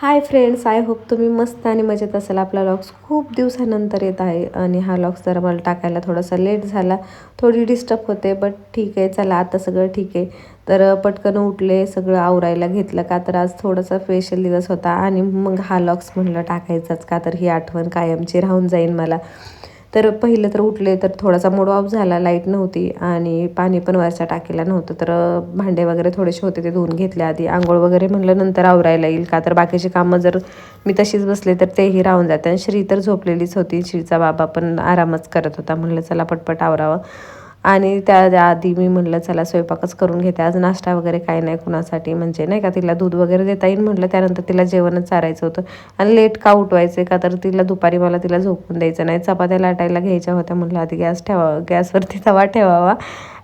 Hi friends, I hope तुम्ही मस्त आणि मजेत असाल. आपला व्लॉग्स खूप दिवसानंतर येत आहे आणि हा व्लॉग्स जरा मला टाकायला थोडासा लेट झाला, थोडी डिस्टर्ब होते, बट ठीक आहे. चला आता सगळं ठीक आहे. तर पटकन उठले, सगळं आवरायला घेतलं का तर आज थोडासा स्पेशल दिवस होता आणि मग हा व्लॉग्स म्हणलं टाकायचाच का तर ही आठवण कायमची राहून जाईल मला. तर पहिलं तर उठले तर थोडासा मूड ऑफ झाला, लाईट नव्हती आणि पाणी पण वरच्या टाकीला नव्हतं. तर भांडे वगैरे थोडेसे होते ते धुवून घेतले आधी. आंघोळ वगैरे म्हणलं नंतर आवरायला येईल का तर बाकीची कामं जर मी तशीच बसले तर तेही राहून जाते. आणि श्री तर झोपलेलीच होती, श्रीचा बाबा पण आरामच करत होता. म्हणलं चला पटपट आवरावं. आणि त्या आधी मी म्हटलं चला स्वयंपाकच करून घेते. आज नाश्ता वगैरे काही नाही कुणासाठी, म्हणजे नाही का तिला दूध वगैरे देता येईल म्हटलं, त्यानंतर तिला जेवणच चारायचं होतं. आणि लेट का उठवायचं का तर तिला दुपारी मला तिला झोपून द्यायचं नाही. चपात्या लाटायला घ्यायच्या होत्या, म्हटलं आधी गॅसवरती तवा ठेवावा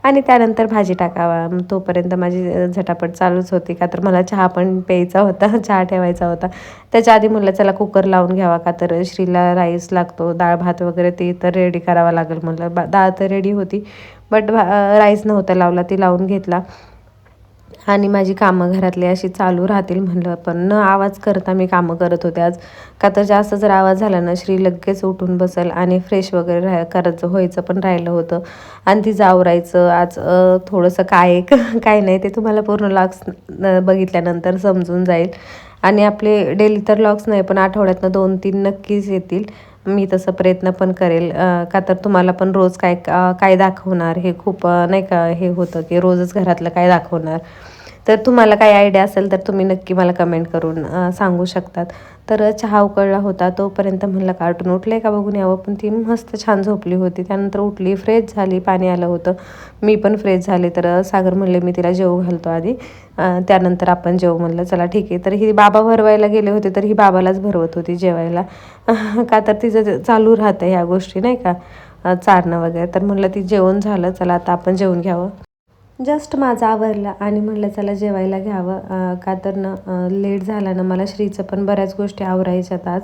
आणि त्यानंतर भाजी टाकावा. तोपर्यंत माझी झटापट चालूच होती का तर मला चहा पण प्यायचा होता, चहा ठेवायचा होता. त्याच्या आधी म्हटलं चला कुकर लावून घ्यावा का तर श्रीला राईस लागतो, डाळ भात वगैरे ते तर रेडी करावा लागेल. म्हटलं डाळ तर रेडी होती बट राईस नव्हता लावला, ती लावून घेतला. आणि माझी कामं घरातली अशी चालू राहतील म्हणलं, पण न आवाज करता मी कामं करत होते आज. का तर जास्त जर आवाज झाला ना श्री लगेच उठून बसेल आणि फ्रेश वगैरे करायचं व्हायचं पण राहिलं होतं. आणि तिचं आवरायचं आज थोडंसं काय काय नाही ते तुम्हाला पूर्ण लॉग्स बघितल्यानंतर समजून जाईल. आणि आपले डेली तर लॉग्स नाही पण आठवड्यातनं 2-3 नक्कीच येतील. मी तसं प्रयत्न पण करेल का तर तुम्हाला पण रोज काय काय दाखवणार हे खूप नाही का हे होतं की रोजच घरातलं काय दाखवणार. तर तुम्हाला काही आयडिया असेल तर तुम्ही नक्की मला कमेंट करून सांगू शकतात. तर चहा उकळला होता तोपर्यंत म्हणलं कार्टून उठले का बघून यावं, पण ती मस्त छान झोपली होती. त्यानंतर उठली, फ्रेश झाली, पाणी आलं होतं, मी पण फ्रेश झाले. तर सागर म्हणले मी तिला जेवू घालतो आधी, त्यानंतर आपण जेवू. म्हणलं चला ठीक आहे. तर ही बाबा भरवायला गेले होते तर ही बाबालाच भरवत होती जेवायला का तर तिचं चालू राहतं ह्या गोष्टी नाही का, चारणं वगैरे. तर म्हणलं ती जेवण झालं, चला आता आपण जेवून घ्यावं. जस्ट माझं आवरलं आणि म्हटलं चला जेवायला घ्यावं का तर ना लेट झाला ना मला श्रीचं पण बऱ्याच गोष्टी आवरायच्यात आज.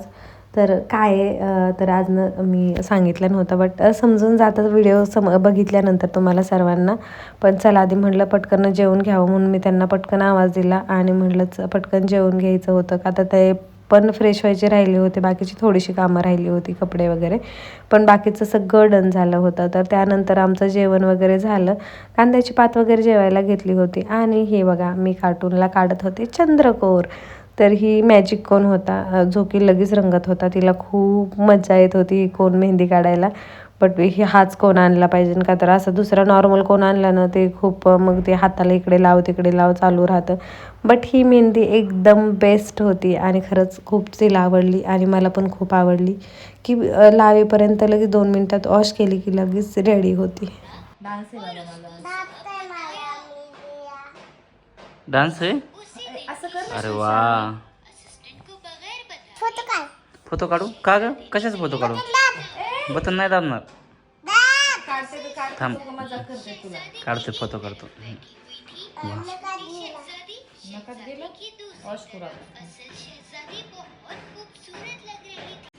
तर काय आहे तर आज न मी सांगितलं नव्हतं बट समजून जातात व्हिडिओ बघितल्यानंतर तुम्हाला सर्वांना. पण चला आधी म्हटलं पटकन जेवून घ्यावं म्हणून मी त्यांना पटकन आवाज दिला आणि म्हटलं पटकन जेवून घ्यायचं होतं का तर ते पण फ्रेश व्हायचे राहिले होते, बाकीची थोडीशी कामं राहिली होती, कपडे वगैरे. पण बाकीचं सगळं डन झालं होतं. तर त्यानंतर आमचं जेवण वगैरे झालं, कांद्याची पात वगैरे जेवायला घेतली होती. आणि हे बघा मी कार्टूनला काढत होते चंद्रकोर. तर ही मॅजिक कोन होता जो की लगेच रंगत होता. तिला खूप मजा येत होती ही कोन मेहंदी काढायला. बट हाच कोन आणला पाहिजे का तर असं दुसरा नॉर्मल कोन आणला ना ते खूप मग ते हाताला इकडे लाव तिकडे लाव चालू राहतं. बट ही मेहंदी एकदम बेस्ट होती आणि खरंच खूप तिला आवडली आणि मला पण खूप आवडली की लावेपर्यंत लगेच 2 मिनटात वॉश केली की लगेच रेडी होती. डान्स आहे बाबा मला. डान्स आहे. असं कर ना अरे श्रीशा. वा, फोटो काढू का ग? कशाचा फोटो काढू? बटन नाही दाबणार. काढते तर काढते, थांब, तो मजाक करते तुला. काढते फोटो काढतो. नकात गेलं वॉश करू आता.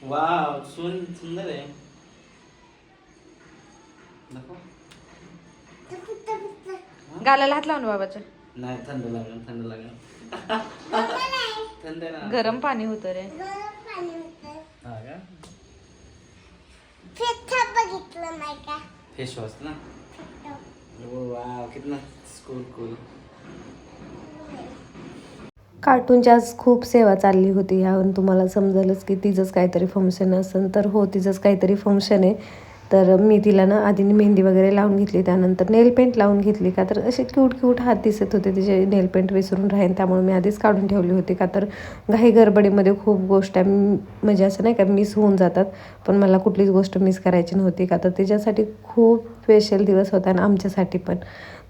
वाव, सुंदर आहे. गालाला हात लावून बाबाच्या. नाही, थंड लागेल, थंड लागेल. थंड ना. गरम पाणी होतं रे. हा का? बघितलं नाही का फेस वॉश ना. वाव, कितना कूल. कार्टूनची आज खूप सेवा चालली होती. ह्यावरून तुम्हाला समजेलच की तिचंच काहीतरी फंक्शन असेल. तर हो, तिचंच काहीतरी फंक्शन आहे. तर मी तिला ना आधी मेहंदी वगैरे लावून घेतली, त्यानंतर नेल पेंट लावून घेतली का तर असे क्यूट हात दिसत होते तिचे. नेल पेंट विसरून राहीन त्यामुळे मी आधीच काढून ठेवली होती का तर घाई गडबडीमध्ये खूप गोष्ट म्हणजे असं नाही का मिस होऊन जातात. पण मला कुठलीच गोष्ट मिस करायची नव्हती का तर तिच्यासाठी खूप स्पेशल दिवस होता आणि आमच्यासाठी पण.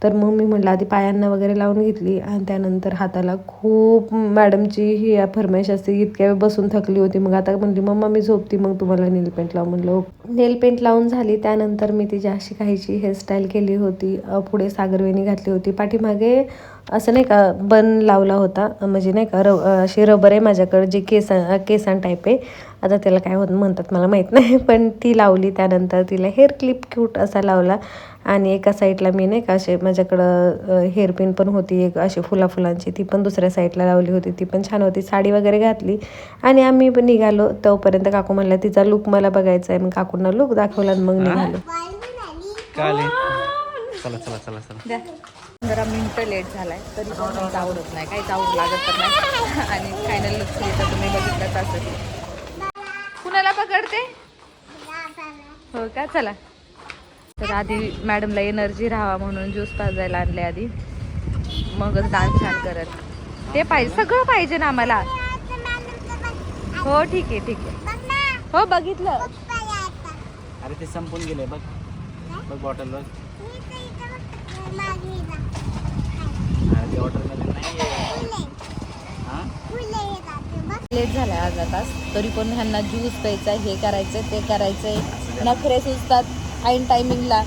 तर मग मी म्हटलं आधी पायांना वगैरे लावून घेतली आणि त्यानंतर हाताला. खूप मॅडमची ही फरमाईश असते, इतक्या वेळ बसून थकली होती. मग आता म्हणली मम्मा मी झोपती मग तुम्हाला नेल पेंट लावून. म्हणलं नेल पेंट लावून झाली. त्यानंतर मी तिची अशी काहीची हेअरस्टाईल केली होती, पुढे सागरवेणी घातली होती, पाठीमागे असं नाही का बन लावला होता, म्हणजे नाही का अशी रबर आहे माझ्याकडे जी केसान टाईप आहे. आता त्याला काय म्हणतात मला माहीत नाही, पण ती लावली. त्यानंतर तिला हेअर क्लिप क्यूट असा लावला. आणि एका साईडला मी नाही का असे माझ्याकडं हेअरपिन पण होती एक अशी फुलांची, ती पण दुसऱ्या साईडला लावली होती, ती पण छान होती. साडी वगैरे घातली आणि आम्ही पण निघालो. तोपर्यंत काकू म्हणला तिचा लुक मला बघायचा आहे. मग काकूंना लुक दाखवला आणि मग निघालो. काय आले? चला चला चला चला. द्या. 15 मिनिटं लेट झालाय तरी पण काहीच आवडत नाही, काहीच आवड लागत तर नाही. आणि फायनल लुक तर तुम्ही बघितलंच असेल. कुणाला पकडते? हो का, चला. तर आधी मॅडमला एनर्जी राहावा म्हणून ज्यूस पाजायला आणले आधी, मगच डान्स छान करत. ते पाहिजे, सगळं पाहिजे ना आम्हाला. हो ठीक आहे ठीक आहे. हो बघितलं. अरे ते संपून गेले बघ, बघ बॉटल बघ. अरे ते बॉटलमध्ये नाही. हां लेट झालाय अर्धा तास, तरी पण ह्यांना ज्यूस प्यायचा, हे करायचं ते करायचंय, नखरे सुचतात ऐन टायमिंगला.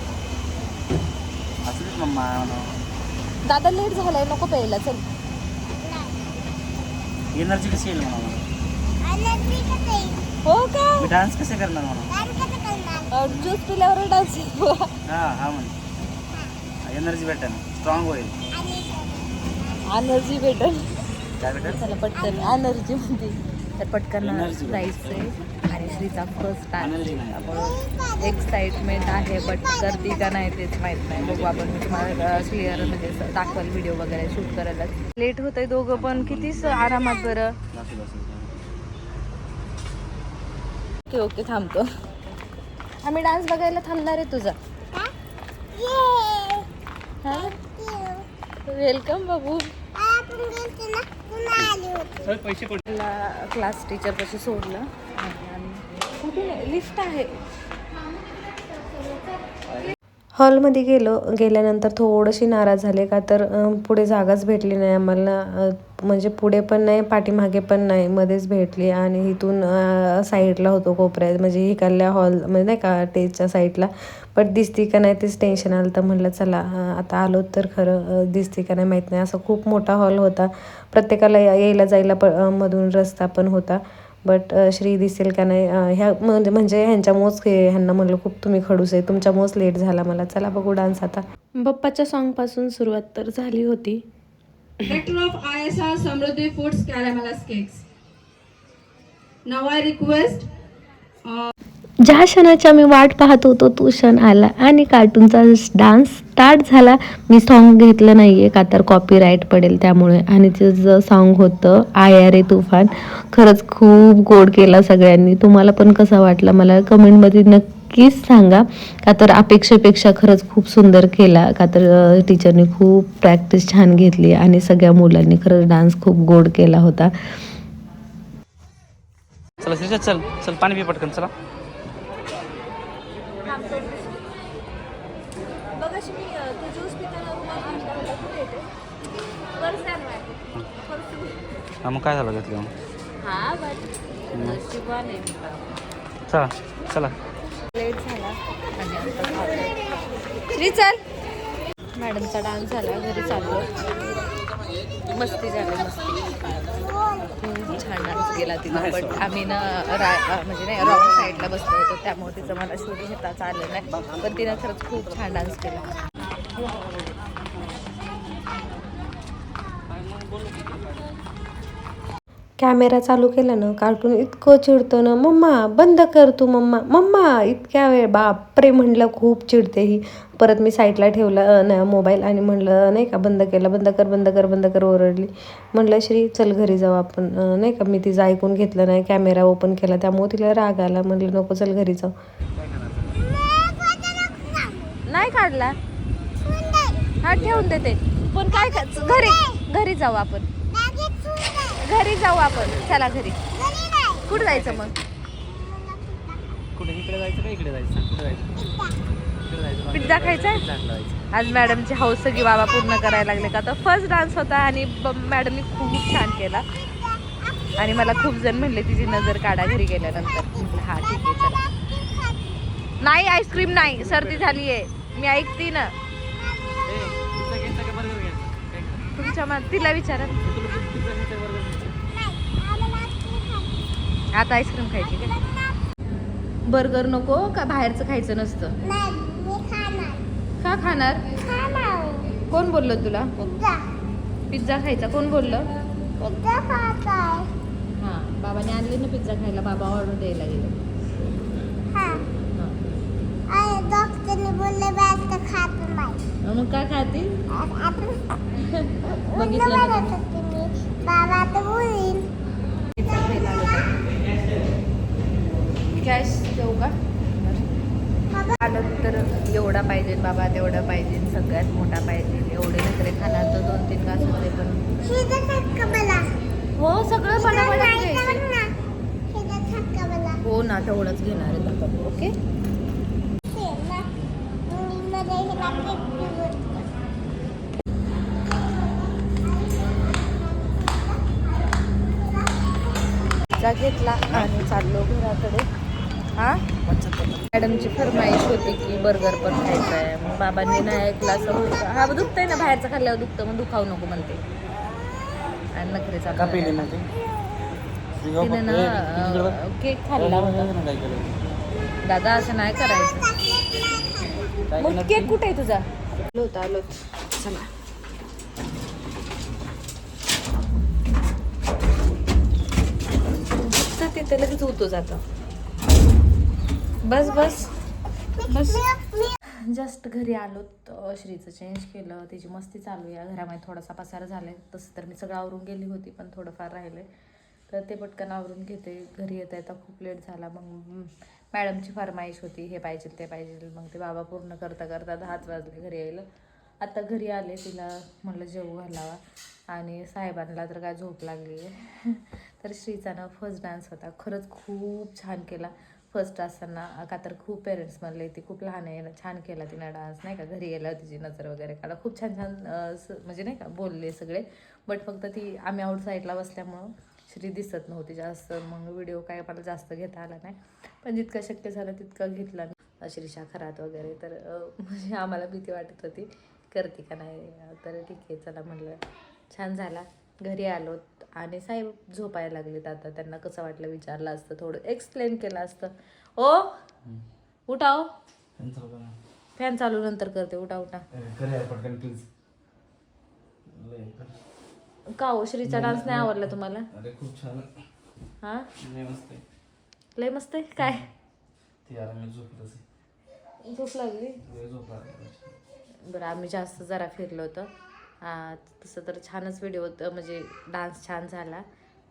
असंच मम्मा. दादा लेट झालाय, नको प्यायला, चल. एनर्जी कशी येईल म्हणा? हो का? मी डान्स कसे करणार म्हणा? ज्यूस पिल्यावर डान्स. हा म्हण, एनर्जी भेटेल, स्ट्रॉंग होईल. एनर्जी भेटेल. काय भेटेल? चला पटकन एनर्जी म्हणते तर पटकन Energy जायचंय. आणि श्रीचा फर्स्ट टाइम Energy नाही. त्यामुळे एक्साइटमेंट आहे, बट करते का नाही तेच माहीत नाही. बघू आपण, मी तुम्हाला क्लिअर म्हणजे दाखवाल व्हिडिओ वगैरे शूट करायला. लेट होतंय दोघं पण, किती आरामात बरं. ओके ओके, थांबतो. आम्ही डान्स बघायला थांबणार आहे तुझा. वेलकम बाबू. क्लास टीचर पाशी सोडलं आणि कुठे लिफ्ट आहे. हॉलमध्ये गेल्यानंतर थोडीशी नाराज झाले का तर पुढे जागाच भेटली नाही आम्हाला. म्हणजे पुढे पण नाही, पाठीमागे पण नाही, मध्येच भेटली. आणि इथून साईडला होतो कोपऱ्यात, म्हणजे इकडल्या हॉल म्हणजे नाही का टेजच्या साईडला. बट दिसती का नाही तेच टेन्शन आलं. तर म्हणलं चला आता आलो तर खरं दिसते का नाही माहीत नाही. असं खूप मोठा हॉल होता, प्रत्येकाला यायला जायला मधून रस्ता पण होता. बट श्री दिसेल का नाही ह्या म्हणजे ह्यांच्यामुळेच ह्यांना म्हणलं खूप तुम्ही खडूस आहे, तुमच्यामुळेच लेट झाला मला. चला बघू डान्स आता. बप्पाच्या सॉन्गपासून सुरुवात तर झाली होती. Director of ISR Samruddhi Foods Caramelized Cakes. Now I request ज्या क्षणाचा मी वाट पाहत होतो तो क्षण आला आणि कार्टूनचा डान्स स्टार्ट झाला. मी सॉन्ग घेतलं नाही आहे का तर कॉपीराईट पडेल त्यामुळे. आणि तिचं सॉन्ग होतं आया रे तुफान. खरंच खूप गोड केला सगळ्यांनी. तुम्हाला पण कसा वाटला मला कमेंटमध्ये नक्कीच सांगा. का तर अपेक्षेपेक्षा खरंच खूप सुंदर केला. का तर टीचरनी खूप प्रॅक्टिस छान घेतली आणि सगळ्या मुलांनी खरंच डान्स खूप गोड केला होता. चला श्रीजा, चल चल पाणी पी पटकन, चला. हा मग काय झालं घेतलं? चला चला. लेट झाला श्री, चल. मॅडमचा डान्स झाला, घरी चाललो. मस्ती झाली, मस्ती. छान डान्स केला तिला. बट आम्ही ना म्हणजे नाही रॉंग साईडला बसलो होतो, त्यामुळे तिचं मला शूट घेताच आलं नाही. पण तिनं खरंच खूप छान डान्स केला. कॅमेरा चालू केला ना कार्टून इतकं चिडतं ना, मम्मा बंद कर तू, मम्मा इतक्या वेळ. बापरे म्हणलं खूप चिडते ही. परत मी साईडला ठेवला ना मोबाईल आणि म्हणलं नाही का बंद केला. बंद कर ओरडली. म्हणलं श्री चल घरी जाऊ आपण. नाही का मी तिचं ऐकून घेतलं नाही, कॅमेरा ओपन केला त्यामुळे तिला राग आला. म्हणलं नको चल घरी जाऊ. नाही काढला, हा ठेवून देते. पण काय घरी जाऊ आपण, घरी जाऊ आपण. चला घरी. कुठं जायचं मग? कुठे इकडे जायचं का इकडे जायचं? कुठे जायचं? पिझ्झा खायचा. आज मॅडमची हौस सगळी बाबा पूर्ण करायला लागले. का तर फर्स्ट डान्स होता आणि मॅडमनी खूप छान केला. आणि मला खूप जण म्हणले तिची नजर काढा घरी गेल्यानंतर. हा ठीक आहे चला. नाही आईस्क्रीम नाही, सर्दी झाली आहे. मी ऐकते ना. तुमच्या तिला विचारा. आता आईस्क्रीम खायची का? बर्गर नको का बाहेरचं खायचं नसतं? नाही मी खाणार का खाणार? खाणार कोण बोललं तुला? पिझ्झा पिझ्झा खायचा कोण बोललं? पिझ्झा खाताय हां बाबाने आणले ना पिझ्झा खायला. बाबा ऑर्डर द्यायला गेले. हा अरे डॉक्टरने बोलले बाहेर तर खात नाही मग काय खातील? बघितलं बघितलं ना म्हणत होते मी बाबा तर बोलीन कॅश देऊ का? आलं तर एवढा पाहिजे बाबा तेवढा पाहिजे सगळ्यात मोठा पाहिजे एवढे नखरे खाणार तर 2-3 तासामध्ये पण. मला हो सगळं मला नाही घ्यायचं. ना हे धक्का मला हो ना तेवढंच घेणार आहे आपण. ओके ते ना मी मध्ये हे लागते पिझ्झा घेतला आणि चाललो घराकडे. हा मॅडमची फरमाईश होती की बर्गर पण खायचं आहे. मग बाबांनी नाही ऐकला असं होतं. हा दुखतंय ना बाहेरचं खाल्ल्यावर दुखतं मग दुखावू नको म्हणते. आणि नखरेचा का पेली ना ते तिने ना केक खाल्ला होता. दादा असं नाही करायचं. मग केक कुठे आहे तुझा? आलो चला. तिथे लगेच होतो जातं. बस बस बस. जस्ट घरी आलो श्रीचं चेंज केलं. तिची मस्ती चालू आहे. घरामध्ये थोडासा पसारा झालाय. तसं तर मी सगळं आवरून गेली होती पण थोडंफार राहिलंय तर ते पटकन आवरून घेते. घरी येता खूप लेट झाला. मग मॅडमची फरमाईश होती हे पाहिजे ते पाहिजे. मग ते बाबा पूर्ण करता 10 वाजले घरी यायला. आता घरी आले तिला म्हटलं जेवू घालावा आणि साहेबांना तर काय झोप लागली आहे. तर श्रीचा ना फर्स्ट डान्स होता. खरंच खूप छान केला. फर्स्ट असताना का तर खूप पेरेंट्स म्हणले ती खूप लहान आहे छान केला तिनं डान्स नाही का. घरी गेल्यावर तिची नजर वगैरे काढा खूप छान म्हणजे नाही का बोलले सगळे. बट फक्त ती आम्ही आउटसाईडला बसल्यामुळं श्री दिसत नव्हती जास्त. मग व्हिडिओ काय मला जास्त घेता आला नाही पण जितकं शक्य झालं तितकं घेतला मी. श्रीशा खरात वगैरे तर म्हणजे आम्हाला भीती वाटत होती करते का नाही. तर ठीक आहे चला म्हटलं छान झाला. घरी आलो आणि साहेब झोपायला लागलेत. आता त्यांना कसं वाटलं विचारलं असतं थोडं एक्सप्लेन केलं असतं. ओ उठाव फॅन चालू नंतर करते. उठा का हो श्रीचा डान्स नाही आवडला तुम्हाला? अरे खूप छान. हा मस्त आहे. लय मस्त आहे. काय ती यार मी झोपत झोप लागली? झोप बरं आम्ही जास्त जरा फिरलो होतं. तसं तर छानच व्हिडिओ म्हणजे डान्स छान झाला.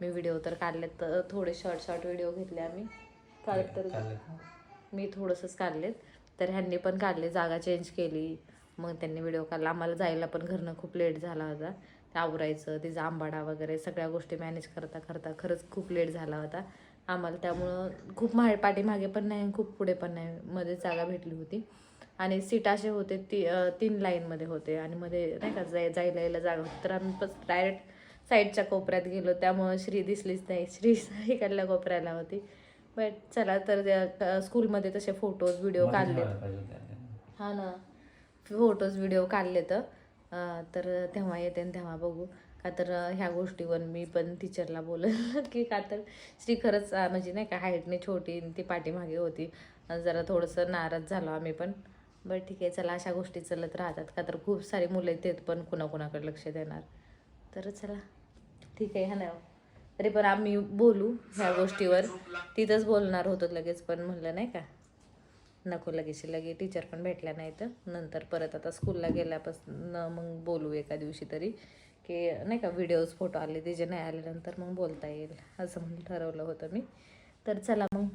मी व्हिडिओ तर काढलेत तर थोडे शॉर्ट व्हिडिओ घेतले आम्ही. काढत तर मी थोडंसंच काढलेत तर ह्यांनी पण काढले. जागा चेंज केली मग त्यांनी व्हिडिओ काढला. आम्हाला जायला पण घरनं खूप लेट झाला होता. ते आवरायचं तिचा आंबाडा वगैरे सगळ्या गोष्टी मॅनेज करता खरंच खूप लेट झाला होता आम्हाला. त्यामुळं खूप पाठीमागे पण नाही खूप पुढे पण नाही मध्ये जागा भेटली होती. आणि सीट असे होते 3 लाईनमध्ये होते आणि मध्ये नाही का जायला यायला जागा होती. तर आम्ही डायरेक्ट साईडच्या कोपऱ्यात गेलो त्यामुळं श्री दिसलीच नाही. श्री इकडल्या कोपऱ्याला होती. बट चला तर स्कूलमध्ये तसे फोटोज व्हिडिओ काढले. हा ना फोटोज व्हिडिओ काढले तर तेव्हा येते आणि तेव्हा बघू. का तर ह्या गोष्टीवर मी पण टीचरला बोलेल की का तर श्री खरंच म्हणजे नाही का हाईटने छोटी ती पाठीमागे होती. जरा थोडंसं नाराज झालो आम्ही पण. बरं ठीक आहे चला अशा गोष्टी चालत राहतात. का तर खूप सारी मुलं आहेत पण कुणाकुणाकडे लक्ष देणार. तर चला ठीक आहे. हा नाही तरी पण आम्ही बोलू ह्या गोष्टीवर. तिथंच बोलणार होतो लगेच पण म्हणलं नाही का नको लगे टीचर पण भेटल्या नाही तर नंतर परत आता स्कूलला गेल्यापासून मग बोलू एका दिवशी तरी की नाही का व्हिडिओज फोटो आले ते जे नाही आले नंतर मग बोलता येईल असं म्हणून ठरवलं होतं मी. तर चला मग